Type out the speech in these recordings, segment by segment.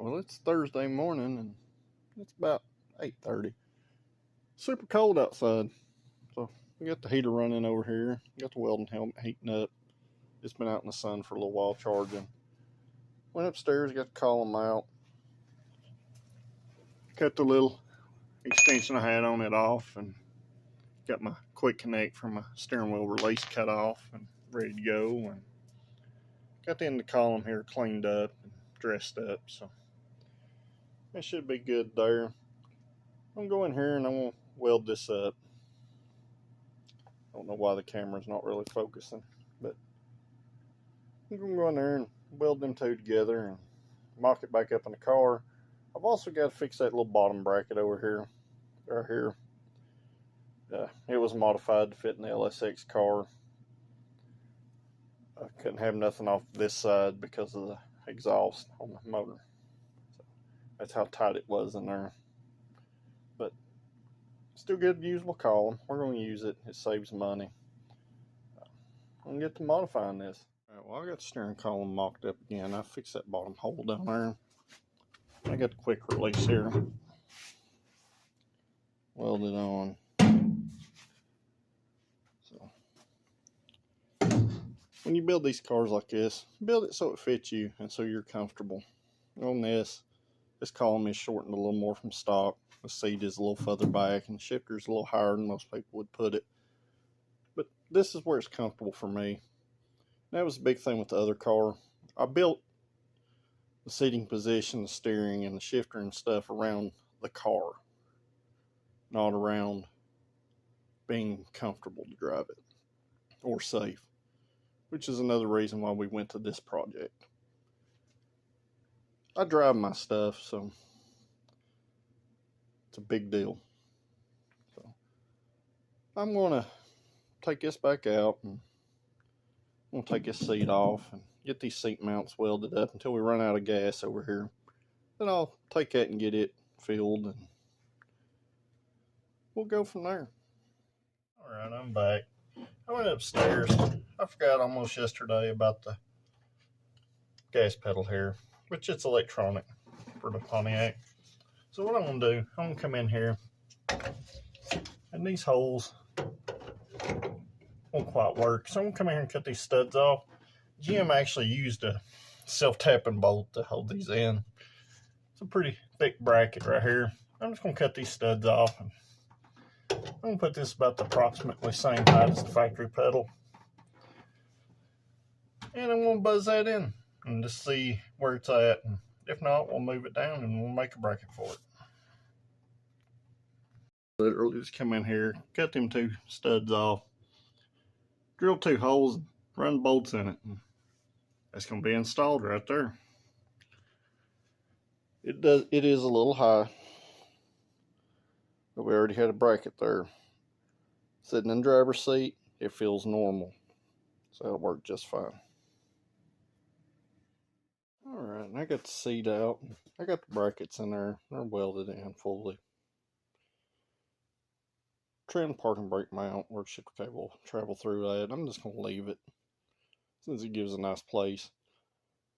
Alright, well it's Thursday morning and it's about 8:30. Super cold outside. So we got the heater running over here. Got the welding helmet heating up. It's been out in the sun for a little while charging. Went upstairs, got the column out. Cut the little extension I had on it off and got my quick connect from my steering wheel release cut off and ready to go. And got the end of the column here cleaned up and dressed up, so that should be good there. I'm going to go in here and I'm going to weld this up. I don't know why the camera's not really focusing, but I'm going to go in there and weld them two together and mock it back up in the car. I've also got to fix that little bottom bracket over here, right here. It was modified to fit in the LSX car. I couldn't have nothing off this side because of the exhaust on the motor. So that's how tight it was in there. But still good, usable column. We're going to use it. It saves money. I'm going to get to modifying this. Alright, well I got the steering column mocked up again. I fixed that bottom hole down there. I got the quick release here. Welded on. So when you build these cars like this, build it so it fits you and so you're comfortable. On this column is shortened a little more from stock. The seat is a little further back and the shifter is a little higher than most people would put it. But this is where it's comfortable for me. That was a big thing with the other car. I built the seating position, the steering, and the shifter and stuff around the car, not around being comfortable to drive it or safe, which is another reason why we went to this project. I drive my stuff, so it's a big deal. So I'm going to take this back out and I'm going to take this seat off and get these seat mounts welded up until we run out of gas over here. Then I'll take that and get it filled and we'll go from there. Alright, I'm back. I went upstairs. I forgot almost yesterday about the gas pedal here, which it's electronic for the Pontiac. So what I'm going to do, I'm going to come in here and these holes won't quite work. So I'm going to come in here and cut these studs off. Jim actually used a self-tapping bolt to hold these in. It's a pretty thick bracket right here. I'm just going to cut these studs off. And I'm going to put this about the approximately same height as the factory pedal. And I'm going to buzz that in and just see where it's at. And if not, we'll move it down and we'll make a bracket for it. Literally just come in here, cut them two studs off, drill two holes, run bolts in it. And that's going to be installed right there. It is a little high, but we already had a bracket there. Sitting in the driver's seat, it feels normal, so it'll work just fine. Alright, and I got the seat out. I got the brackets in there. They're welded in fully. Trim parking brake mount where shifter cable travel through that. I'm just going to leave it since it gives a nice place.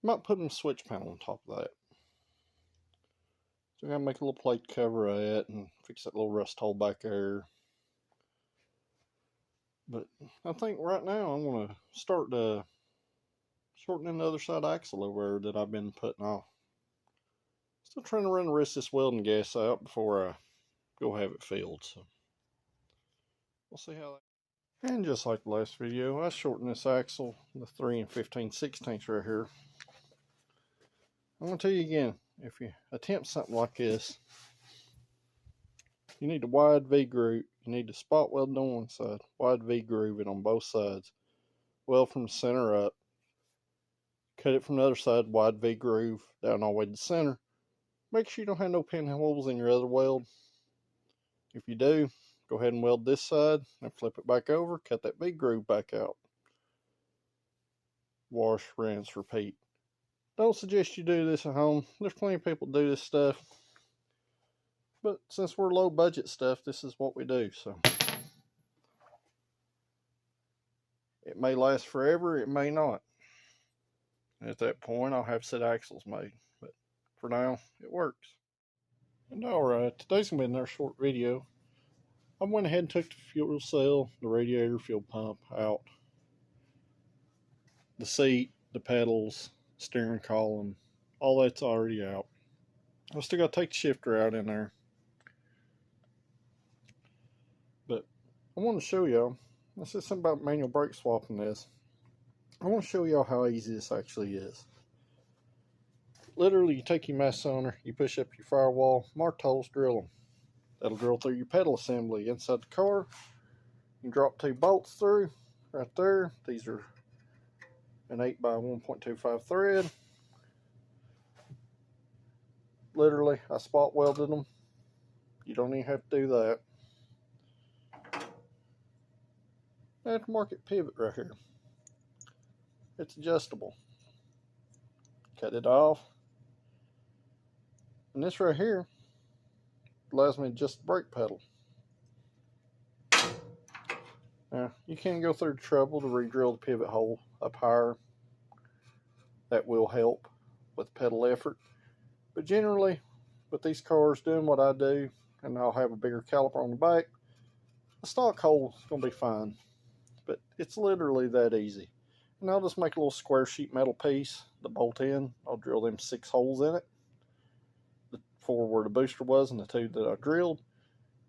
Might put a switch panel on top of that. So I'm going to make a little plate cover of that and fix that little rust hole back there. But I think right now I'm going to start shortening the other side axle over there that I've been putting off. Still trying to run the rest of this welding gas out before I go have it filled. So we'll see how that. And just like the last video, I shortened this axle, the 3 15/16 right here. I'm going to tell you again, if you attempt something like this, you need a wide V-groove. You need to spot weld it on one side, wide V-groove it on both sides. Weld from the center up. Cut it from the other side, wide V-groove down all the way to the center. Make sure you don't have no pinholes in your other weld. If you do, go ahead and weld this side and flip it back over, cut that V-groove back out. Wash, rinse, repeat. Don't suggest you do this at home. There's plenty of people do this stuff. But since we're low budget stuff, this is what we do. So it may last forever, it may not. At that point, I'll have set axles made. But for now, it works. And alright, today's going to be another short video. I went ahead and took the fuel cell, the radiator, fuel pump out. The seat, the pedals, steering column, all that's already out. I still got to take the shifter out in there. But I want to show y'all, I said something about manual brake swapping this. I want to show y'all how easy this actually is. Literally, you take your mass sonar, you push up your firewall, marked holes, drill them. That'll drill through your pedal assembly inside the car. You drop 2 bolts through right there. These are an 8 by 1.25 thread. Literally, I spot welded them. You don't even have to do that. Aftermarket pivot right here. It's adjustable. Cut it off. And this right here allows me to adjust the brake pedal. Now, you can go through the trouble to re-drill the pivot hole up higher. That will help with pedal effort. But generally, with these cars doing what I do, and I'll have a bigger caliper on the back, the stock hole is going to be fine. But it's literally that easy. And I'll just make a little square sheet metal piece to bolt in. I'll drill them 6 holes in it. The 4 where the booster was and the 2 that I drilled.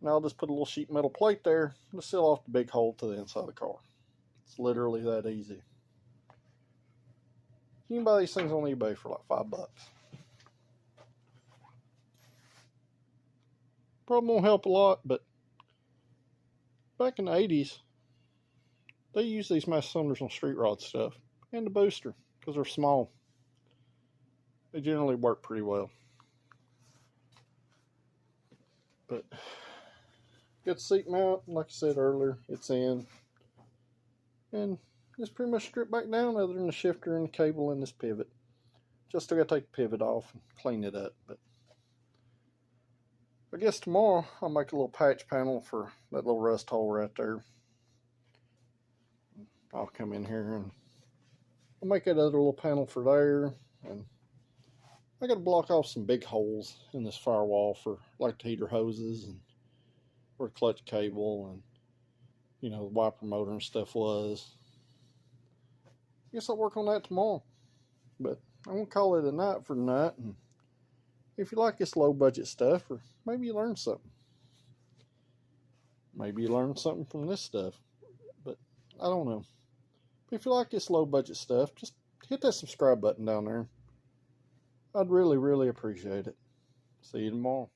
And I'll just put a little sheet metal plate there to seal off the big hole to the inside of the car. It's literally that easy. You can buy these things on eBay for like $5. Probably won't help a lot, but back in the 80s, they used these mass cylinders on street rod stuff and the booster because they're small. They generally work pretty well. But got the seat mount, like I said earlier, it's in. And it's pretty much stripped back down other than the shifter and the cable and this pivot. Just still got to take the pivot off and clean it up. But I guess tomorrow I'll make a little patch panel for that little rust hole right there. I'll come in here and I'll make that other little panel for there. And I got to block off some big holes in this firewall for like the heater hoses and where the clutch cable and, you know, the wiper motor and stuff was. I guess I'll work on that tomorrow. But I'm going to call it a night for tonight. And if you like this low budget stuff, or maybe you learned something. Maybe you learned something from this stuff. But I don't know. But if you like this low budget stuff, just hit that subscribe button down there. I'd really, really appreciate it. See you tomorrow.